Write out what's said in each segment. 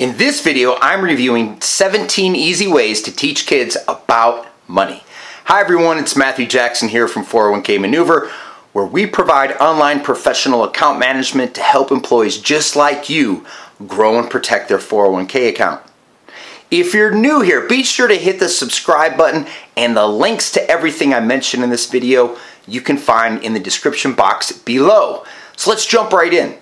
In this video, I'm reviewing 17 easy ways to teach kids about money. Hi everyone, it's Matthew Jackson here from 401k Maneuver, where we provide online professional account management to help employees just like you grow and protect their 401k account. If you're new here, be sure to hit the subscribe button, and the links to everything I mentioned in this video you can find in the description box below. So let's jump right in.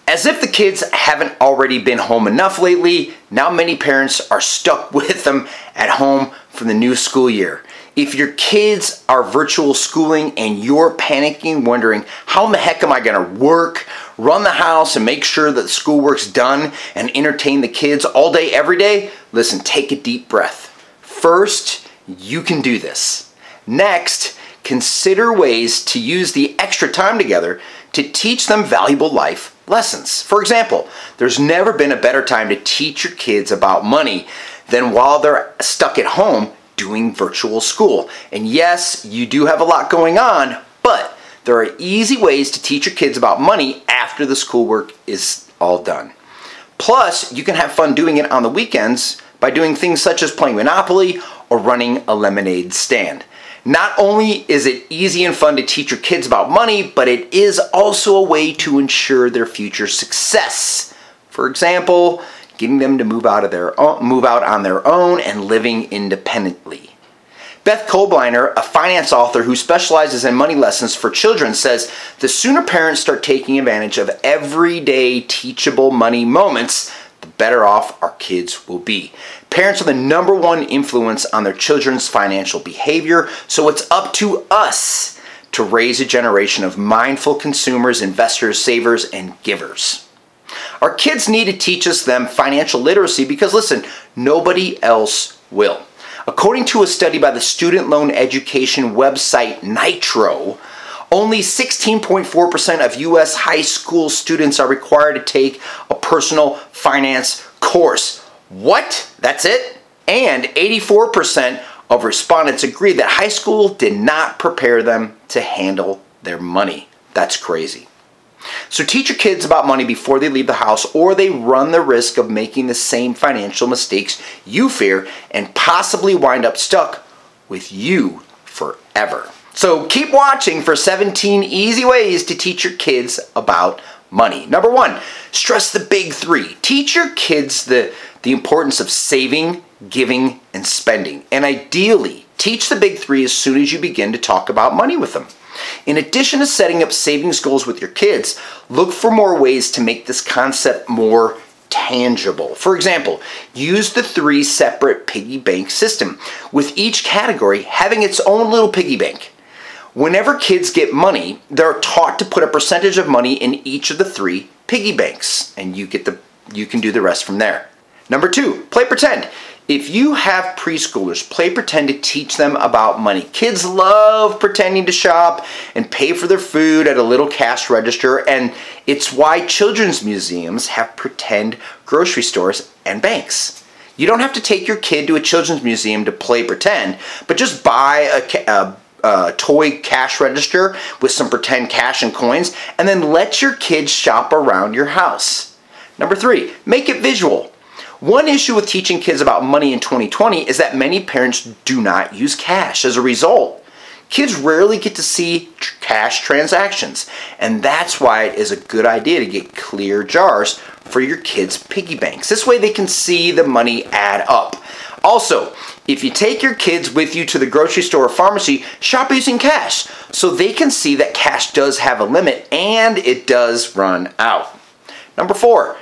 As if the kids haven't already been home enough lately, now many parents are stuck with them at home for the new school year. If your kids are virtual schooling and you're panicking, wondering, how in the heck am I going to work, run the house, and make sure that the schoolwork's done and entertain the kids all day, every day? Listen, take a deep breath. First, you can do this. Next, consider ways to use the extra time together to teach them valuable life lessons. For example, there's never been a better time to teach your kids about money than while they're stuck at home doing virtual school. And yes, you do have a lot going on, but there are easy ways to teach your kids about money after the schoolwork is all done. Plus, you can have fun doing it on the weekends by doing things such as playing Monopoly or running a lemonade stand. Not only is it easy and fun to teach your kids about money, but it is also a way to ensure their future success. For example, getting them to move out on their own and living independently. Beth Kobliner, a finance author who specializes in money lessons for children, says the sooner parents start taking advantage of everyday teachable money moments, the better off our kids will be. Parents are the #1 influence on their children's financial behavior, so it's up to us to raise a generation of mindful consumers, investors, savers, and givers. Our kids need to teach them financial literacy because, listen, nobody else will. According to a study by the student loan education website Nitro, only 16.4% of U.S. high school students are required to take a personal finance course. What? That's it? And 84% of respondents agree that high school did not prepare them to handle their money. That's crazy. So teach your kids about money before they leave the house, or they run the risk of making the same financial mistakes you fear and possibly wind up stuck with you forever. So keep watching for 17 easy ways to teach your kids about money. Number 1, stress the big 3. Teach your kids the importance of saving, giving, and spending. And ideally, teach the big 3 as soon as you begin to talk about money with them. In addition to setting up savings goals with your kids, look for more ways to make this concept more tangible. For example, use the 3 separate piggy bank system, with each category having its own little piggy bank. Whenever kids get money, they're taught to put a percentage of money in each of the 3 piggy banks, and you can do the rest from there. Number 2, play pretend. If you have preschoolers, play pretend to teach them about money. Kids love pretending to shop and pay for their food at a little cash register, and it's why children's museums have pretend grocery stores and banks. You don't have to take your kid to a children's museum to play pretend, but just buy a toy cash register with some pretend cash and coins, and then let your kids shop around your house. Number 3, make it visual. One issue with teaching kids about money in 2020 is that many parents do not use cash. As a result, kids rarely get to see cash transactions, and that's why it is a good idea to get clear jars for your kids' piggy banks. This way they can see the money add up. Also, if you take your kids with you to the grocery store or pharmacy, shop using cash so they can see that cash does have a limit and it does run out. Number 4,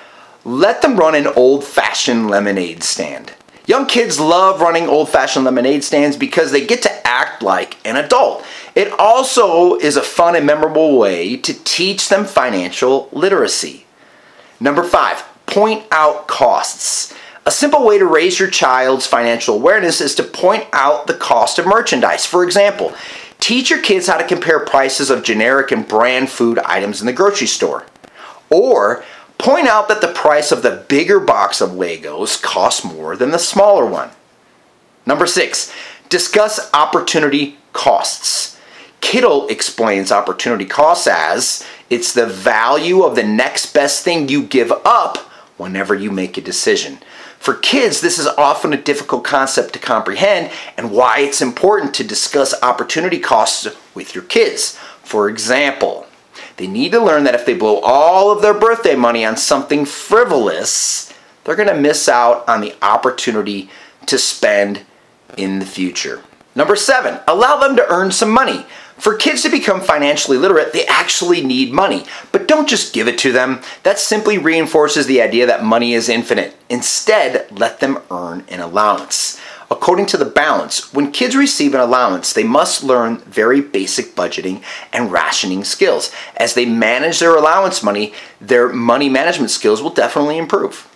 let them run an old-fashioned lemonade stand. Young kids love running old-fashioned lemonade stands because they get to act like an adult. It also is a fun and memorable way to teach them financial literacy. Number 5, point out costs. A simple way to raise your child's financial awareness is to point out the cost of merchandise. For example, teach your kids how to compare prices of generic and brand food items in the grocery store. Or point out that the price of the bigger box of Legos costs more than the smaller one. Number 6, discuss opportunity costs. Kittle explains opportunity costs as it's the value of the next best thing you give up whenever you make a decision. For kids, this is often a difficult concept to comprehend, and why it's important to discuss opportunity costs with your kids. For example, they need to learn that if they blow all of their birthday money on something frivolous, they're going to miss out on the opportunity to spend in the future. Number 7, allow them to earn some money. For kids to become financially literate, they actually need money. But don't just give it to them. That simply reinforces the idea that money is infinite. Instead, let them earn an allowance. According to The Balance, when kids receive an allowance, they must learn very basic budgeting and rationing skills. As they manage their allowance money, their money management skills will definitely improve.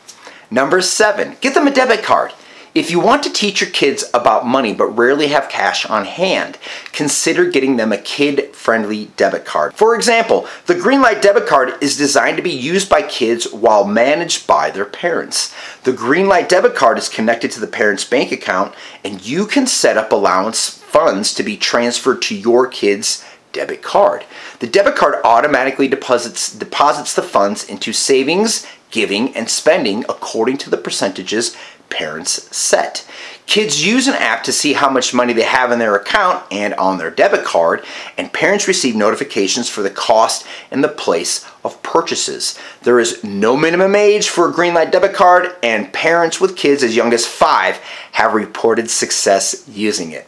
Number 7, get them a debit card. If you want to teach your kids about money but rarely have cash on hand, consider getting them a kid-friendly debit card. For example, the Greenlight debit card is designed to be used by kids while managed by their parents. The Greenlight debit card is connected to the parent's bank account, and you can set up allowance funds to be transferred to your kid's debit card. The debit card automatically deposits the funds into savings, giving, and spending according to the percentages parents set. Kids use an app to see how much money they have in their account and on their debit card, and parents receive notifications for the cost and the place of purchases. There is no minimum age for a Greenlight debit card, and parents with kids as young as 5 have reported success using it.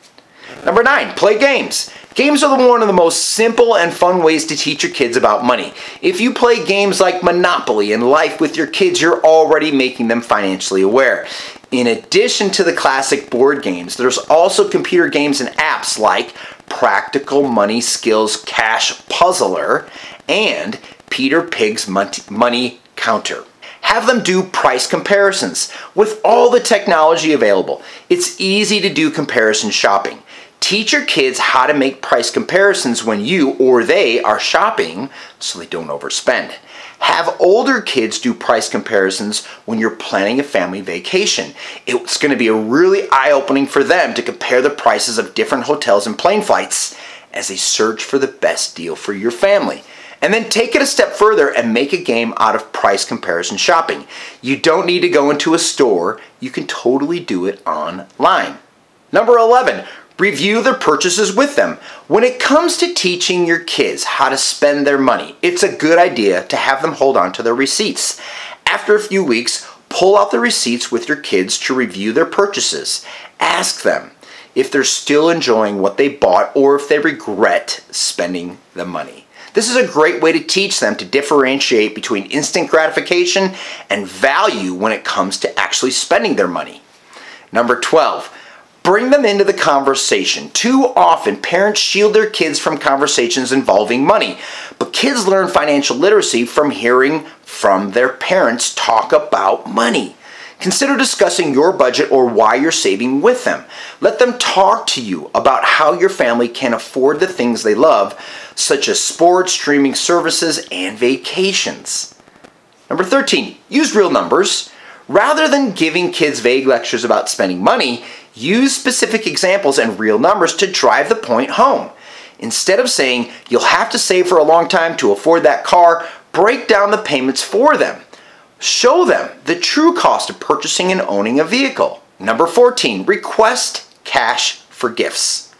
Number 9, play games. Games are one of the most simple and fun ways to teach your kids about money. If you play games like Monopoly and Life with your kids, you're already making them financially aware. In addition to the classic board games, there's also computer games and apps like Practical Money Skills Cash Puzzler and Peter Pig's Money Counter. Have them do price comparisons. With all the technology available, it's easy to do comparison shopping. Teach your kids how to make price comparisons when you or they are shopping so they don't overspend. Have older kids do price comparisons when you're planning a family vacation. It's going to be a really eye-opening for them to compare the prices of different hotels and plane flights as they search for the best deal for your family. And then take it a step further and make a game out of price comparison shopping. You don't need to go into a store. You can totally do it online. Number 11, review their purchases with them. When it comes to teaching your kids how to spend their money, it's a good idea to have them hold on to their receipts. After a few weeks, pull out the receipts with your kids to review their purchases. Ask them if they're still enjoying what they bought or if they regret spending the money. This is a great way to teach them to differentiate between instant gratification and value when it comes to actually spending their money. Number 12, bring them into the conversation. Too often, parents shield their kids from conversations involving money, but kids learn financial literacy from hearing from their parents talk about money. Consider discussing your budget or why you're saving with them. Let them talk to you about how your family can afford the things they love, such as sports, streaming services, and vacations. Number 13, use real numbers. Rather than giving kids vague lectures about spending money, use specific examples and real numbers to drive the point home. Instead of saying, you'll have to save for a long time to afford that car, break down the payments for them. Show them the true cost of purchasing and owning a vehicle. Number 14, request cash for gifts.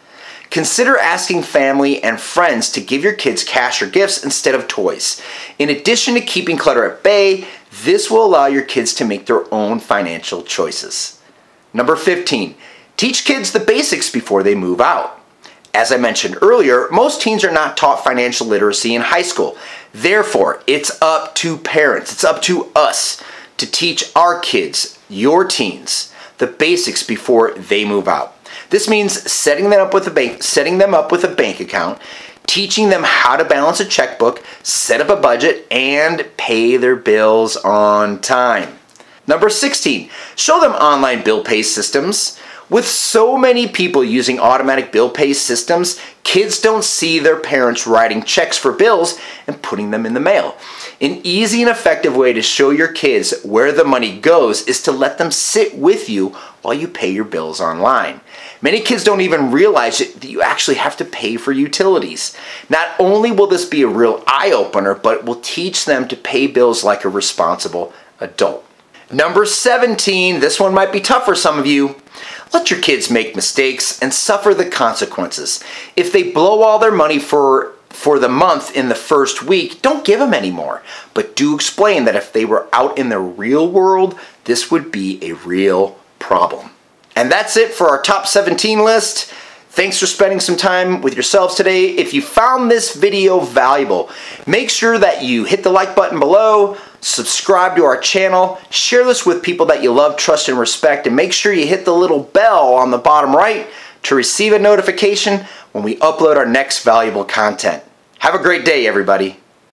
Consider asking family and friends to give your kids cash or gifts instead of toys. In addition to keeping clutter at bay, this will allow your kids to make their own financial choices. Number 15, teach kids the basics before they move out. As I mentioned earlier, most teens are not taught financial literacy in high school. Therefore, it's up to parents, it's up to us to teach our kids, your teens, the basics before they move out. This means setting them up with a bank account, teaching them how to balance a checkbook, set up a budget, and pay their bills on time. Number 16, show them online bill pay systems. With so many people using automatic bill pay systems, kids don't see their parents writing checks for bills and putting them in the mail. An easy and effective way to show your kids where the money goes is to let them sit with you while you pay your bills online. Many kids don't even realize that you actually have to pay for utilities. Not only will this be a real eye-opener, but it will teach them to pay bills like a responsible adult. Number 17, this one might be tough for some of you. Let your kids make mistakes and suffer the consequences. If they blow all their money for the month in the first week, don't give them any more. But do explain that if they were out in the real world, this would be a real problem. And that's it for our top 17 list. Thanks for spending some time with yourselves today. If you found this video valuable, make sure that you hit the like button below, subscribe to our channel, share this with people that you love, trust, and respect, and make sure you hit the little bell on the bottom right to receive a notification when we upload our next valuable content. Have a great day, everybody.